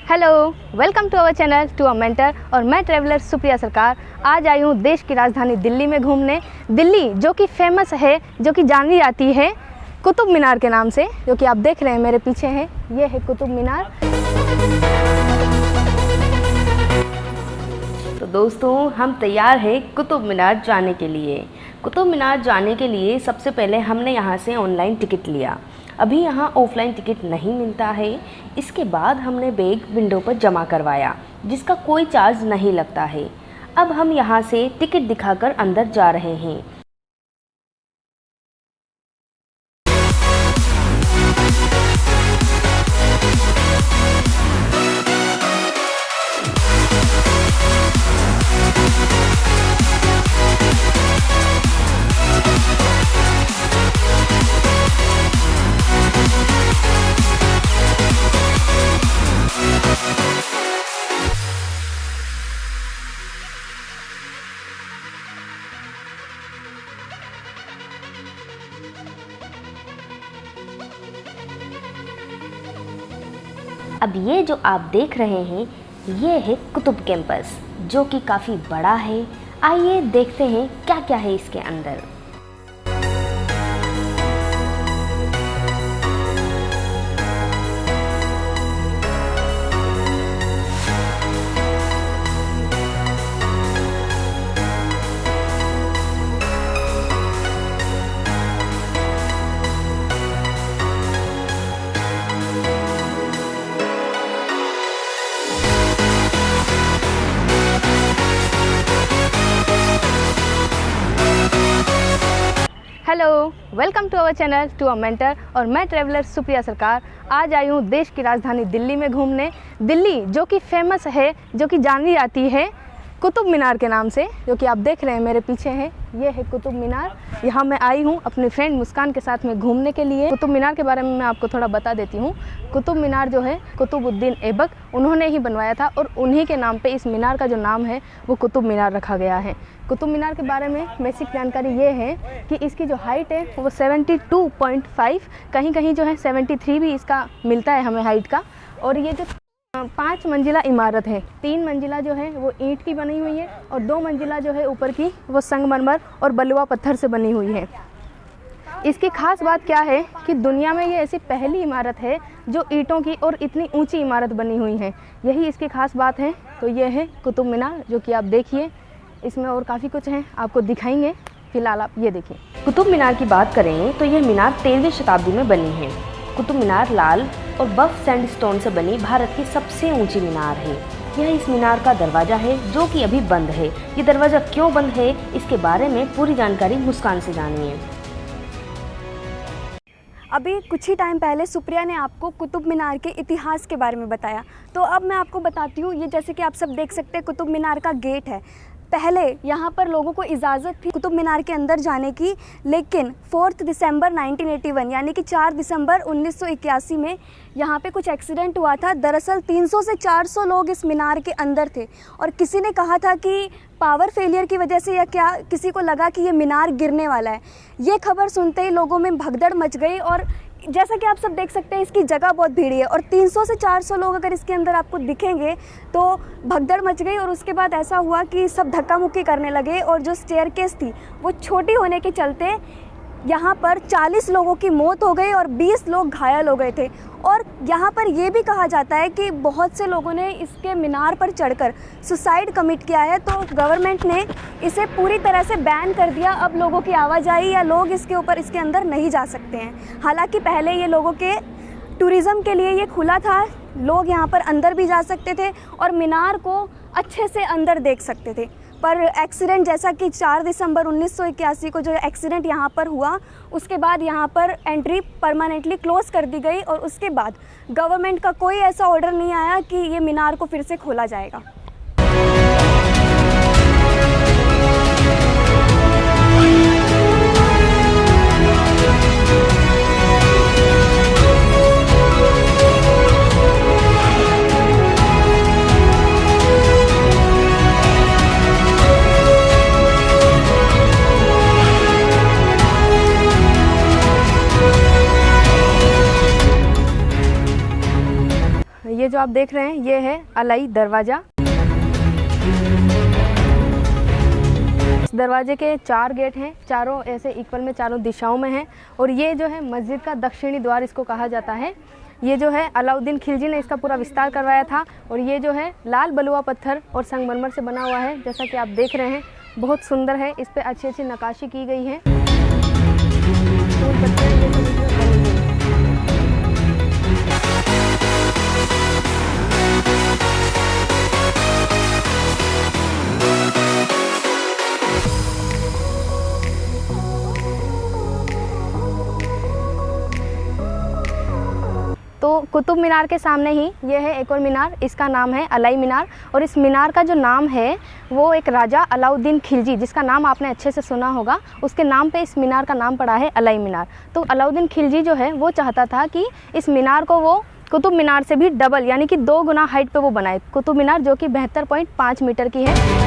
Hello, welcome to our channel to a mentor. और मैं traveller Supriya सरकार आज आई हूँ देश की राजधानी दिल्ली में घूमने। दिल्ली जो कि फेमस है, जो कि जानी जाती है कुतुब मीनार के नाम से, जो कि आप देख रहे हैं मेरे पीछे है, ये है कुतुब मीनार। तो दोस्तों, हम तैयार हैं कुतुब मीनार जाने के लिए। कुतुब मीनार जाने के लिए सबसे पहले हमने यहाँ से ऑनलाइन टिकट लिया। अभी यहाँ ऑफलाइन टिकट नहीं मिलता है। इसके बाद हमने बैग विंडो पर जमा करवाया, जिसका कोई चार्ज नहीं लगता है। अब हम यहाँ से टिकट दिखाकर अंदर जा रहे हैं। अब ये जो आप देख रहे हैं, ये है कुतुब कैंपस, जो कि काफ़ी बड़ा है। आइए देखते हैं क्या क्या है इसके अंदर। Hello, welcome to our channel to a mentor. और मैं ट्रैवलर सुप्रिया सरकार आज आई हूँ देश की राजधानी दिल्ली में घूमने। दिल्ली जो कि फेमस है, जो कि जानी जाती है कुतुब मीनार के नाम से, जो कि आप देख रहे हैं मेरे पीछे है, ये है कुतुब मीनार। यहाँ मैं आई हूँ अपनी फ्रेंड मुस्कान के साथ में घूमने के लिए। कुतुब मीनार के बारे में मैं आपको थोड़ा बता देती हूँ। कुतुब मीनार जो है कुतुबुद्दीन ऐबक उन्होंने ही बनवाया था, और उन्हीं के नाम पे इस मीनार का जो नाम है वो कुतुब मीनार रखा गया है। कुतुब मीनार के बारे में बेसिक जानकारी ये है कि इसकी जो हाइट है वो 72.5, कहीं कहीं जो है 73 भी इसका मिलता है हमें हाइट का। और ये जो 5 मंजिला इमारत है, 3 मंजिला जो है वो ईंट की बनी हुई है, और 2 मंजिला जो है ऊपर की वो संगमरमर और बलुआ पत्थर से बनी हुई है। इसकी खास बात क्या है कि दुनिया में ये ऐसी पहली इमारत है जो ईंटों की और इतनी ऊंची इमारत बनी हुई है। यही इसकी खास बात है। तो ये है कुतुब मीनार, जो कि आप देखिए। इसमें और काफ़ी कुछ है, आपको दिखाएंगे। फिलहाल आप ये देखिए। कुतुब मीनार की बात करें तो यह मीनार 13वीं शताब्दी में बनी है। कुतुब मीनार लाल और बफ सैंडस्टोन से बनी भारत की सबसे ऊंची मीनार है। यह इस मीनार का दरवाज़ा है, जो कि अभी बंद है। ये दरवाज़ा क्यों बंद है, इसके बारे में पूरी जानकारी मुस्कान से जानिए। अभी कुछ ही टाइम पहले सुप्रिया ने आपको कुतुब मीनार के इतिहास के बारे में बताया, तो अब मैं आपको बताती हूँ। ये जैसे कि आप सब देख सकते हैं, कुतुब मीनार का गेट है। पहले यहाँ पर लोगों को इजाज़त थी कुतुब मीनार के अंदर जाने की, लेकिन 4 दिसंबर 1981 यानी कि 4 दिसंबर 1981 में यहाँ पे कुछ एक्सीडेंट हुआ था। दरअसल 300 से 400 लोग इस मीनार के अंदर थे, और किसी ने कहा था कि पावर फेलियर की वजह से या क्या, किसी को लगा कि ये मीनार गिरने वाला है। ये खबर सुनते ही लोगों में भगदड़ मच गई, और जैसा कि आप सब देख सकते हैं इसकी जगह बहुत भीड़ी है, और 300 से 400 लोग अगर इसके अंदर आपको दिखेंगे तो भगदड़ मच गई। और उसके बाद ऐसा हुआ कि सब धक्का मुक्की करने लगे, और जो स्टेयरकेस थी वो छोटी होने के चलते यहाँ पर 40 लोगों की मौत हो गई और 20 लोग घायल हो गए थे। और यहाँ पर ये भी कहा जाता है कि बहुत से लोगों ने इसके मीनार पर चढ़कर सुसाइड कमिट किया है, तो गवर्नमेंट ने इसे पूरी तरह से बैन कर दिया। अब लोगों की आवाजाही या लोग इसके ऊपर, इसके अंदर नहीं जा सकते हैं। हालांकि पहले ये लोगों के टूरिज़्म के लिए ये खुला था, लोग यहाँ पर अंदर भी जा सकते थे और मीनार को अच्छे से अंदर देख सकते थे। पर एक्सीडेंट, जैसा कि 4 दिसंबर 1981 को जो एक्सीडेंट यहाँ पर हुआ, उसके बाद यहाँ पर एंट्री परमानेंटली क्लोज़ कर दी गई, और उसके बाद गवर्नमेंट का कोई ऐसा ऑर्डर नहीं आया कि ये मीनार को फिर से खोला जाएगा। ये जो आप देख रहे हैं ये है अलाई दरवाज़ा। इस दरवाजे के 4 गेट हैं, चारों ऐसे इक्वल में चारों दिशाओं में हैं। और ये जो है मस्जिद का दक्षिणी द्वार इसको कहा जाता है। ये जो है अलाउद्दीन खिलजी ने इसका पूरा विस्तार करवाया था। और ये जो है लाल बलुआ पत्थर और संगमरमर से बना हुआ है, जैसा कि आप देख रहे हैं। बहुत सुंदर है, इस पे अच्छी अच्छी नक्काशी की गई है। तो कुतुब मीनार के सामने ही ये है एक और मीनार, इसका नाम है अलाई मीनार। और इस मीनार का जो नाम है वो एक राजा अलाउद्दीन खिलजी, जिसका नाम आपने अच्छे से सुना होगा, उसके नाम पे इस मीनार का नाम पड़ा है अलाई मीनार। तो अलाउद्दीन खिलजी जो है वो चाहता था कि इस मीनार को वो कुतुब मीनार से भी डबल यानी कि 2 गुना हाइट पे वो बनाए। कुतुब मीनार जो कि 72.5 मीटर की है।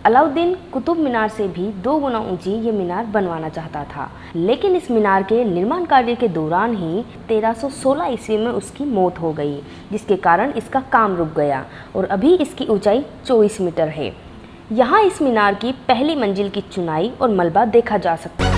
अलाउद्दीन कुतुब मीनार से भी 2 गुना ऊंची ये मीनार बनवाना चाहता था, लेकिन इस मीनार के निर्माण कार्य के दौरान ही 1316 ईस्वी में उसकी मौत हो गई, जिसके कारण इसका काम रुक गया और अभी इसकी ऊंचाई 24 मीटर है। यहाँ इस मीनार की पहली मंजिल की चुनाई और मलबा देखा जा सकता है।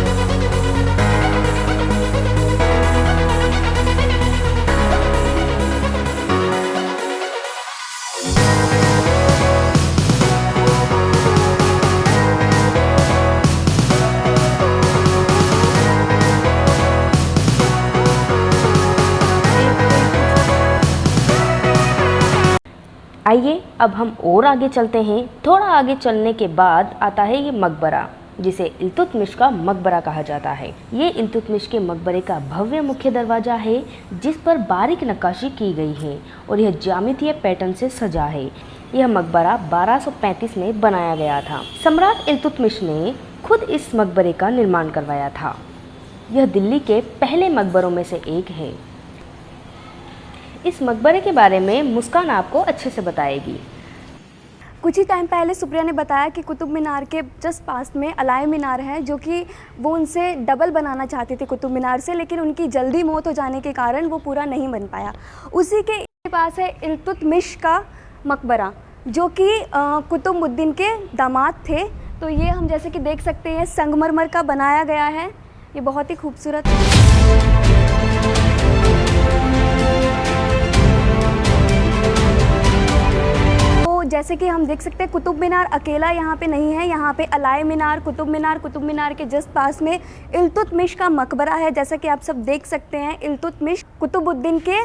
आइए अब हम और आगे चलते हैं। थोड़ा आगे चलने के बाद आता है ये मकबरा, जिसे इल्तुतमिश का मकबरा कहा जाता है। ये इल्तुतमिश के मकबरे का भव्य मुख्य दरवाजा है, जिस पर बारीक नक्काशी की गई है और यह ज्यामितीय पैटर्न से सजा है। यह मकबरा 1235 में बनाया गया था। सम्राट इल्तुतमिश ने खुद इस मकबरे का निर्माण करवाया था। यह दिल्ली के पहले मकबरों में से एक है। इस मकबरे के बारे में मुस्कान आपको अच्छे से बताएगी। कुछ ही टाइम पहले सुप्रिया ने बताया कि कुतुब मीनार के जस्ट पास में अलाई मीनार है, जो कि वो उनसे डबल बनाना चाहती थी कुतुब मीनार से, लेकिन उनकी जल्दी मौत हो जाने के कारण वो पूरा नहीं बन पाया। उसी के पास है इल्तुतमिश का मकबरा, जो कि कुतुबुद्दीन के दामाद थे। तो ये हम जैसे कि देख सकते हैं संगमरमर का बनाया गया है। ये बहुत ही खूबसूरत है। जैसे कि हम देख सकते हैं कुतुब मीनार अकेला यहाँ पे नहीं है, यहाँ पे अलाई मीनार, कुतुब मीनार के जस्ट पास में इल्तुतमिश का मकबरा है। जैसा कि आप सब देख सकते हैं, इल्तुतमिश कुतुबुद्दीन के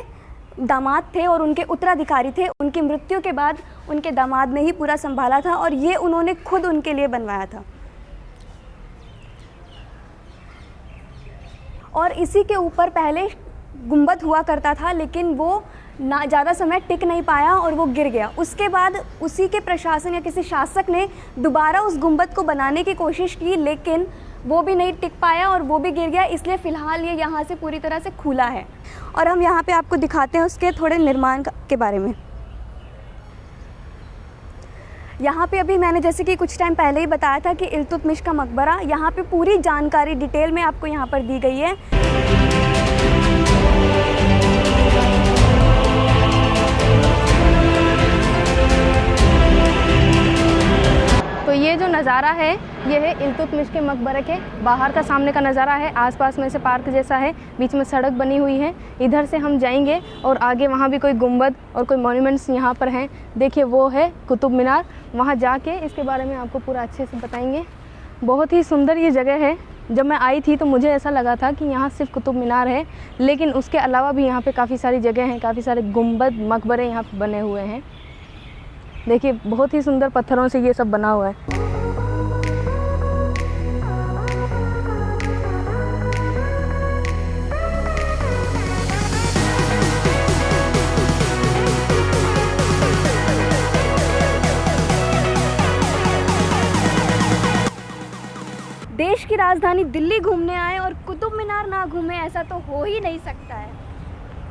दामाद थे और उनके उत्तराधिकारी थे। उनकी मृत्यु के बाद उनके दामाद ने ही पूरा संभाला था और ये उन्होंने खुद उनके लिए बनवाया था। और इसी के ऊपर पहले गुंबद हुआ करता था, लेकिन वो ना ज़्यादा समय टिक नहीं पाया और वो गिर गया। उसके बाद उसी के प्रशासन या किसी शासक ने दोबारा उस गुंबद को बनाने की कोशिश की, लेकिन वो भी नहीं टिक पाया और वो भी गिर गया। इसलिए फ़िलहाल ये यहाँ से पूरी तरह से खुला है। और हम यहाँ पे आपको दिखाते हैं उसके थोड़े निर्माण के बारे में। यहाँ पे अभी मैंने जैसे कि कुछ टाइम पहले ही बताया था कि इल्तुतमिश का मकबरा, यहाँ पे पूरी जानकारी डिटेल में आपको यहाँ पर दी गई है। तो ये जो नज़ारा है ये है इल्तुतमिश के मकबरे के बाहर का सामने का नज़ारा है। आसपास में से पार्क जैसा है, बीच में सड़क बनी हुई है। इधर से हम जाएंगे और आगे वहाँ भी कोई गुंबद और कोई मॉन्यूमेंट्स यहाँ पर हैं। देखिए वो है कुतुब मीनार। वहाँ जाके इसके बारे में आपको पूरा अच्छे से बताएंगे। बहुत ही सुंदर ये जगह है। जब मैं आई थी तो मुझे ऐसा लगा था कि यहाँ सिर्फ कुतुब मीनार है, लेकिन उसके अलावा भी यहाँ पे काफ़ी सारी जगह हैं, काफ़ी सारे गुंबद मकबरे यहाँ पे बने हुए हैं। देखिए बहुत ही सुंदर पत्थरों से ये सब बना हुआ है। देश की राजधानी दिल्ली घूमने आए और कुतुब मीनार ना घूमे, ऐसा तो हो ही नहीं सकता है।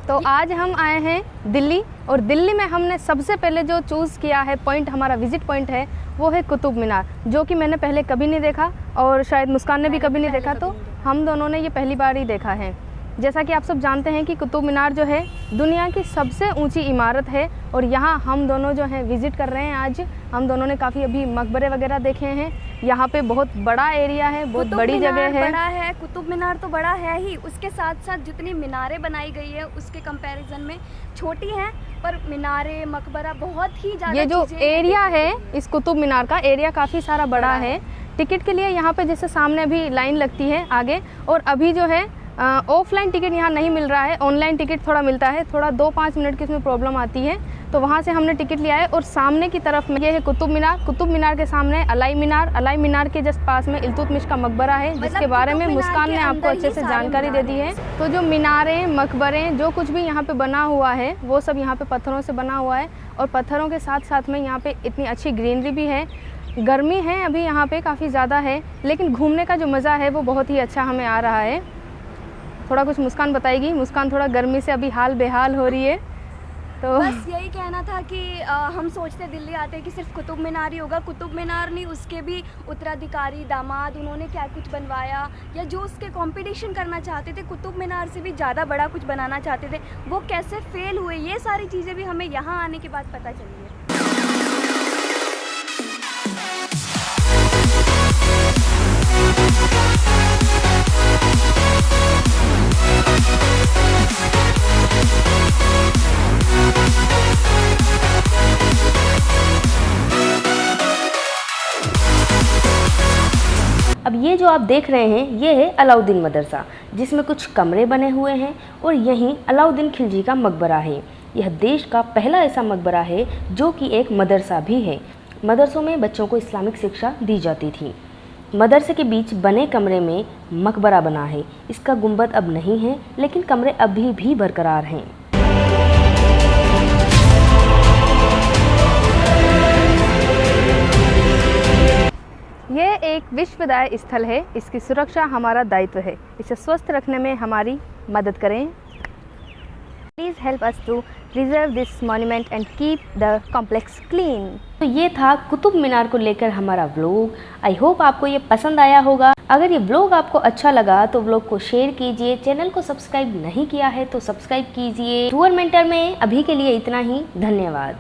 तो आज हम आए हैं दिल्ली, और दिल्ली में हमने सबसे पहले जो चूज़ किया है पॉइंट, हमारा विजिट पॉइंट है, वो है कुतुब मीनार, जो कि मैंने पहले कभी नहीं देखा और शायद मुस्कान ने भी कभी नहीं देखा। तो हम दोनों ने ये पहली बार ही देखा है। जैसा कि आप सब जानते हैं कि कुतुब मीनार जो है दुनिया की सबसे ऊंची इमारत है, और यहाँ हम दोनों जो हैं विज़िट कर रहे हैं। आज हम दोनों ने काफ़ी अभी मकबरे वगैरह देखे हैं। यहाँ पे बहुत बड़ा एरिया है, बहुत बड़ी जगह है। बड़ा है, कुतुब मीनार तो बड़ा है ही, उसके साथ साथ जितनी मीनारें बनाई गई है उसके कंपैरिजन में छोटी हैं, पर मीनारें, मकबरा बहुत ही ज़्यादा। ये जो एरिया है इस कुतुब मीनार का एरिया काफ़ी सारा बड़ा है। टिकट के लिए यहाँ पे जैसे सामने अभी लाइन लगती है आगे, और अभी जो है ऑफलाइन टिकट यहाँ नहीं मिल रहा है, ऑनलाइन टिकट थोड़ा मिलता है। थोड़ा 2-5 मिनट की इसमें प्रॉब्लम आती है, तो वहाँ से हमने टिकट लिया है। और सामने की तरफ में ये है कुतुब मीनार। कुतुब मीनार के सामने अलाई मीनार, अलाई मीनार के जस्ट पास में इल्तुतमिश का मकबरा है, जिसके बारे में मुस्कान ने आपको अच्छे से जानकारी दे दी है। तो जो मीनारें, मकबरें, जो कुछ भी यहाँ पे बना हुआ है वो सब यहाँ पे पत्थरों से बना हुआ है, और पत्थरों के साथ साथ में यहाँ पे इतनी अच्छी ग्रीनरी भी है। गर्मी है अभी यहाँ पे काफ़ी ज़्यादा है, लेकिन घूमने का जो मज़ा है वो बहुत ही अच्छा हमें आ रहा है। थोड़ा कुछ मुस्कान बताएगी। मुस्कान थोड़ा गर्मी से अभी हाल बेहाल हो रही है। तो बस यही कहना था कि हम सोचते दिल्ली आते कि सिर्फ कुतुब मीनार ही होगा। कुतुब मीनार नहीं, उसके भी उत्तराधिकारी, दामाद, उन्होंने क्या कुछ बनवाया, या जो उसके कंपटीशन करना चाहते थे, कुतुब मीनार से भी ज़्यादा बड़ा कुछ बनाना चाहते थे, वो कैसे फेल हुए, ये सारी चीज़ें भी हमें यहाँ आने के बाद पता चली है। अब ये जो आप देख रहे हैं ये है अलाउद्दीन मदरसा, जिसमें कुछ कमरे बने हुए हैं, और यहीं अलाउद्दीन खिलजी का मकबरा है। यह देश का पहला ऐसा मकबरा है जो कि एक मदरसा भी है। मदरसों में बच्चों को इस्लामिक शिक्षा दी जाती थी। मदरसे के बीच बने कमरे में मकबरा बना है। इसका गुंबद अब नहीं है, लेकिन कमरे अभी भी बरकरार हैं। ये एक विश्वदायी स्थल है, इसकी सुरक्षा हमारा दायित्व है। इसे स्वस्थ रखने में हमारी मदद करें। Please help us to preserve this monument and keep the complex clean. तो ये था कुतुब मीनार को लेकर हमारा व्लॉग। आई होप आपको ये पसंद आया होगा। अगर ये व्लॉग आपको अच्छा लगा तो व्लॉग को शेयर कीजिए। चैनल को सब्सक्राइब नहीं किया है तो सब्सक्राइब कीजिए। टूर मेंटर में अभी के लिए इतना ही। धन्यवाद।